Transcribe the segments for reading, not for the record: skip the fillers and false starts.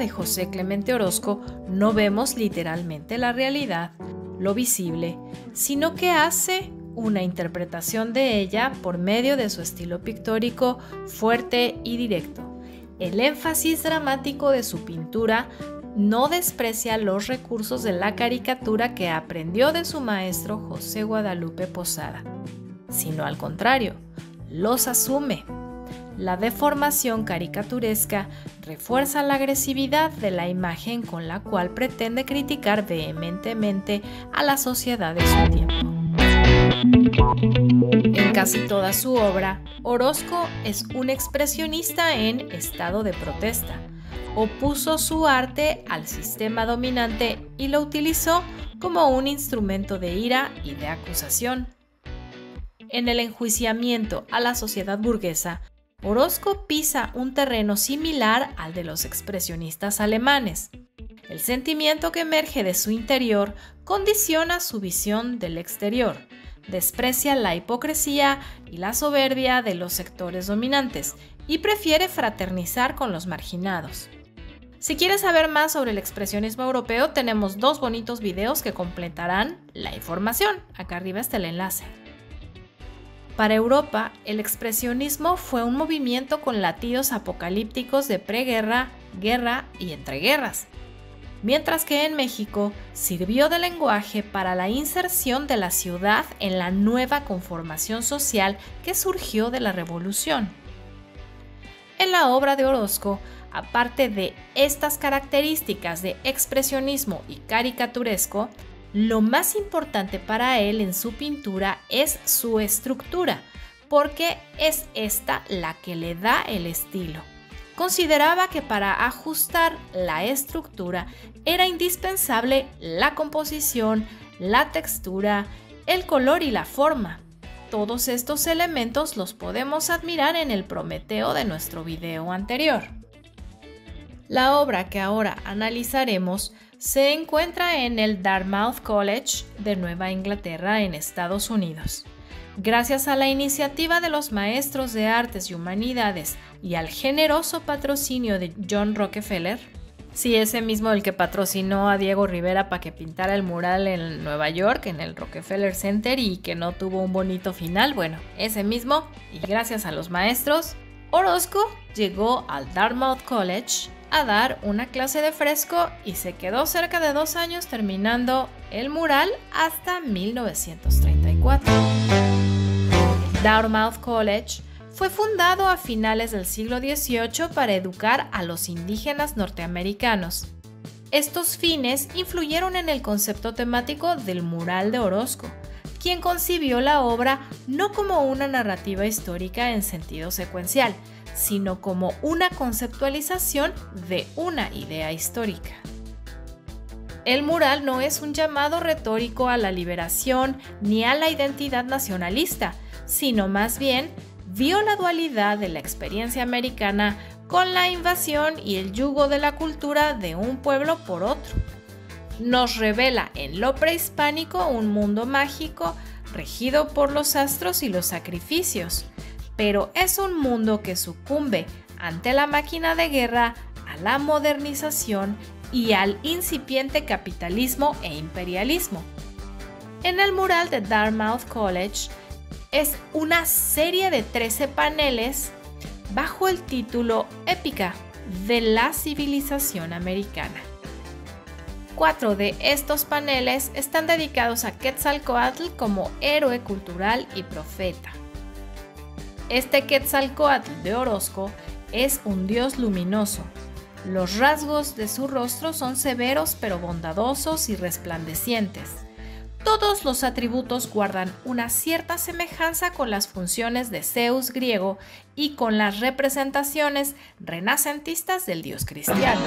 de José Clemente Orozco no vemos literalmente la realidad, lo visible, sino que hace una interpretación de ella por medio de su estilo pictórico fuerte y directo. El énfasis dramático de su pintura no desprecia los recursos de la caricatura que aprendió de su maestro José Guadalupe Posada, sino al contrario, los asume. La deformación caricaturesca refuerza la agresividad de la imagen con la cual pretende criticar vehementemente a la sociedad de su tiempo. En casi toda su obra, Orozco es un expresionista en estado de protesta. Opuso su arte al sistema dominante y lo utilizó como un instrumento de ira y de acusación. En el enjuiciamiento a la sociedad burguesa, Orozco pisa un terreno similar al de los expresionistas alemanes. El sentimiento que emerge de su interior condiciona su visión del exterior, desprecia la hipocresía y la soberbia de los sectores dominantes y prefiere fraternizar con los marginados. Si quieres saber más sobre el expresionismo europeo, tenemos 2 bonitos videos que completarán la información. Acá arriba está el enlace. Para Europa, el expresionismo fue un movimiento con latidos apocalípticos de preguerra, guerra y entreguerras, mientras que en México sirvió de lenguaje para la inserción de la ciudad en la nueva conformación social que surgió de la Revolución. En la obra de Orozco, aparte de estas características de expresionismo y caricaturesco, lo más importante para él en su pintura es su estructura, porque es esta la que le da el estilo. Consideraba que para ajustar la estructura era indispensable la composición, la textura, el color y la forma. Todos estos elementos los podemos admirar en el Prometeo de nuestro video anterior. La obra que ahora analizaremos se encuentra en el Dartmouth College de Nueva Inglaterra en Estados Unidos. Gracias a la iniciativa de los maestros de artes y humanidades y al generoso patrocinio de John Rockefeller, sí, ese mismo el que patrocinó a Diego Rivera para que pintara el mural en Nueva York, en el Rockefeller Center, y que no tuvo un bonito final, bueno, ese mismo, y gracias a los maestros, Orozco llegó al Dartmouth College a dar una clase de fresco y se quedó cerca de 2 años terminando el mural hasta 1934. El Dartmouth College fue fundado a finales del siglo XVIII para educar a los indígenas norteamericanos. Estos fines influyeron en el concepto temático del mural de Orozco, quien concibió la obra no como una narrativa histórica en sentido secuencial, sino como una conceptualización de una idea histórica. El mural no es un llamado retórico a la liberación ni a la identidad nacionalista, sino más bien vio la dualidad de la experiencia americana con la invasión y el yugo de la cultura de un pueblo por otro. Nos revela en lo prehispánico un mundo mágico regido por los astros y los sacrificios, pero es un mundo que sucumbe ante la máquina de guerra, a la modernización y al incipiente capitalismo e imperialismo. En el mural de Dartmouth College es una serie de 13 paneles bajo el título Épica de la civilización americana. 4 de estos paneles están dedicados a Quetzalcóatl como héroe cultural y profeta. Este Quetzalcóatl de Orozco es un dios luminoso. Los rasgos de su rostro son severos pero bondadosos y resplandecientes. Todos los atributos guardan una cierta semejanza con las funciones de Zeus griego y con las representaciones renacentistas del dios cristiano.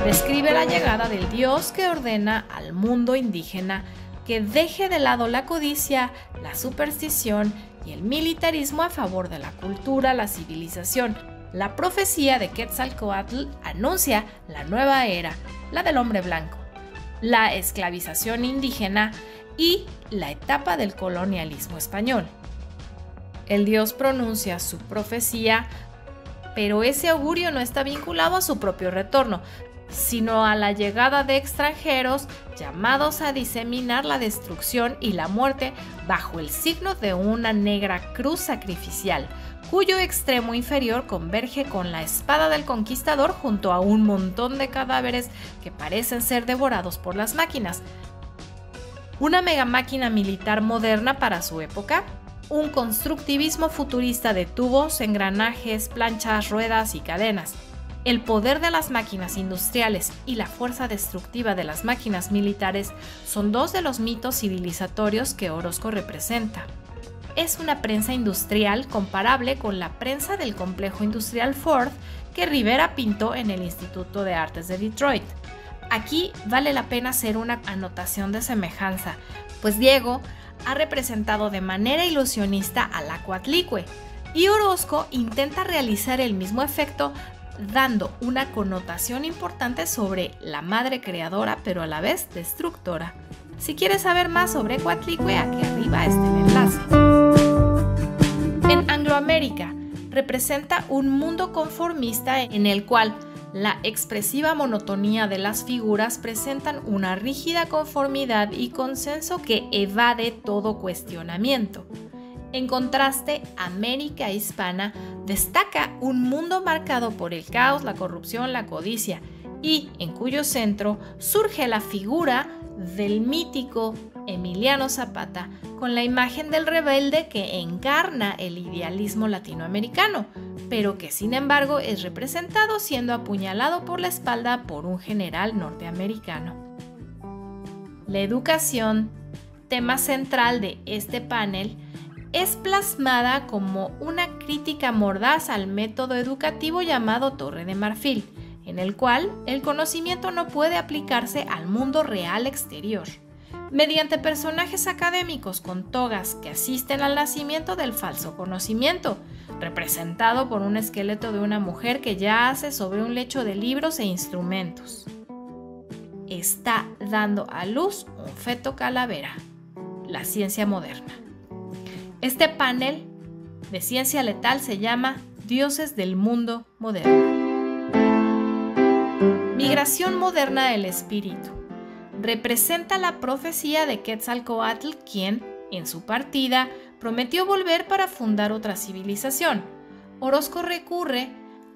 Describe la llegada del dios que ordena al mundo indígena que deje de lado la codicia, la superstición y el militarismo a favor de la cultura, la civilización. La profecía de Quetzalcóatl anuncia la nueva era, la del hombre blanco, la esclavización indígena y la etapa del colonialismo español. El dios pronuncia su profecía pero ese augurio no está vinculado a su propio retorno, sino a la llegada de extranjeros llamados a diseminar la destrucción y la muerte bajo el signo de una negra cruz sacrificial, cuyo extremo inferior converge con la espada del conquistador junto a un montón de cadáveres que parecen ser devorados por las máquinas. Una megamáquina militar moderna para su época, un constructivismo futurista de tubos, engranajes, planchas, ruedas y cadenas. El poder de las máquinas industriales y la fuerza destructiva de las máquinas militares son dos de los mitos civilizatorios que Orozco representa. Es una prensa industrial comparable con la prensa del complejo industrial Ford que Rivera pintó en el Instituto de Artes de Detroit. Aquí vale la pena hacer una anotación de semejanza, pues Diego ha representado de manera ilusionista a la Coatlicue y Orozco intenta realizar el mismo efecto dando una connotación importante sobre la madre creadora pero a la vez destructora. Si quieres saber más sobre Coatlicue, aquí arriba está el enlace. En Angloamérica representa un mundo conformista en el cual la expresiva monotonía de las figuras presentan una rígida conformidad y consenso que evade todo cuestionamiento. En contraste, América hispana destaca un mundo marcado por el caos, la corrupción, la codicia y en cuyo centro surge la figura del mítico Emiliano Zapata con la imagen del rebelde que encarna el idealismo latinoamericano, pero que sin embargo es representado siendo apuñalado por la espalda por un general norteamericano. La educación, tema central de este panel, es plasmada como una crítica mordaz al método educativo llamado Torre de Marfil, en el cual el conocimiento no puede aplicarse al mundo real exterior. Mediante personajes académicos con togas que asisten al nacimiento del falso conocimiento, representado por un esqueleto de una mujer que yace sobre un lecho de libros e instrumentos. Está dando a luz un feto calavera, la ciencia moderna. Este panel de ciencia letal se llama Dioses del mundo moderno. Migración moderna del espíritu. Representa la profecía de Quetzalcóatl, quien, en su partida, prometió volver para fundar otra civilización. Orozco recurre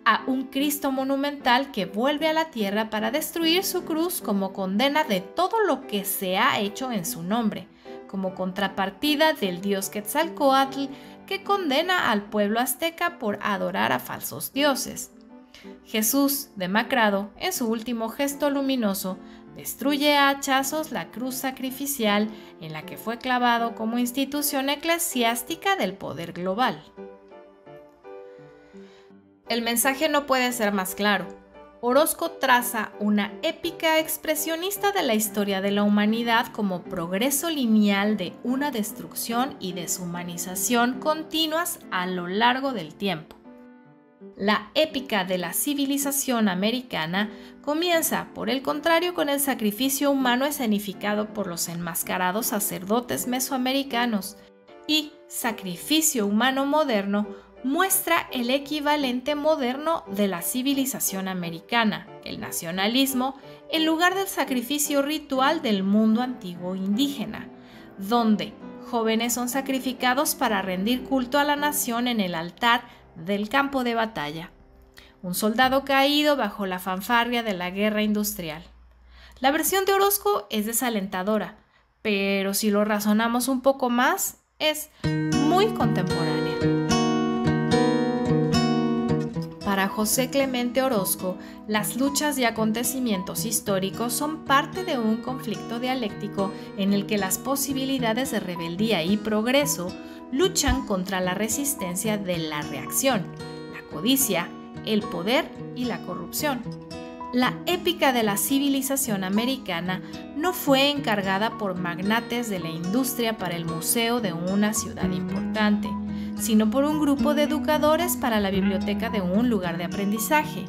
a un Cristo monumental que vuelve a la tierra para destruir su cruz como condena de todo lo que se ha hecho en su nombre, como contrapartida del dios Quetzalcóatl que condena al pueblo azteca por adorar a falsos dioses. Jesús, demacrado, en su último gesto luminoso, destruye a hachazos la cruz sacrificial en la que fue clavado como institución eclesiástica del poder global. El mensaje no puede ser más claro. Orozco traza una épica expresionista de la historia de la humanidad como progreso lineal de una destrucción y deshumanización continuas a lo largo del tiempo. La épica de la civilización americana comienza, por el contrario, con el sacrificio humano escenificado por los enmascarados sacerdotes mesoamericanos, y Sacrificio humano moderno muestra el equivalente moderno de la civilización americana, el nacionalismo, en lugar del sacrificio ritual del mundo antiguo indígena, donde jóvenes son sacrificados para rendir culto a la nación en el altar del campo de batalla. Un soldado caído bajo la fanfarria de la guerra industrial. La versión de Orozco es desalentadora, pero si lo razonamos un poco más, es muy contemporánea. Para José Clemente Orozco, las luchas y acontecimientos históricos son parte de un conflicto dialéctico en el que las posibilidades de rebeldía y progreso luchan contra la resistencia de la reacción, la codicia, el poder y la corrupción. La épica de la civilización americana no fue encargada por magnates de la industria para el museo de una ciudad importante, sino por un grupo de educadores para la biblioteca de un lugar de aprendizaje.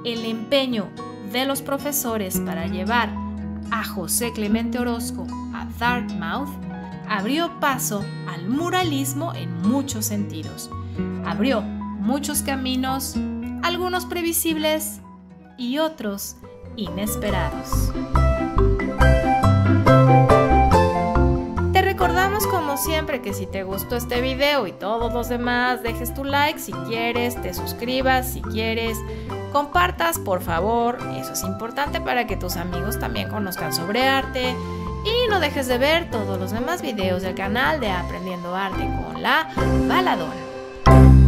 El empeño de los profesores para llevar a José Clemente Orozco a Dartmouth abrió paso al muralismo en muchos sentidos. Abrió muchos caminos algunos previsibles y otros inesperados. Te recordamos como siempre que si te gustó este video y todos los demás, dejes tu like si quieres, te suscribas si quieres, compartas por favor, eso es importante para que tus amigos también conozcan sobre arte, y no dejes de ver todos los demás videos del canal de Aprendiendo Arte con la Baladora.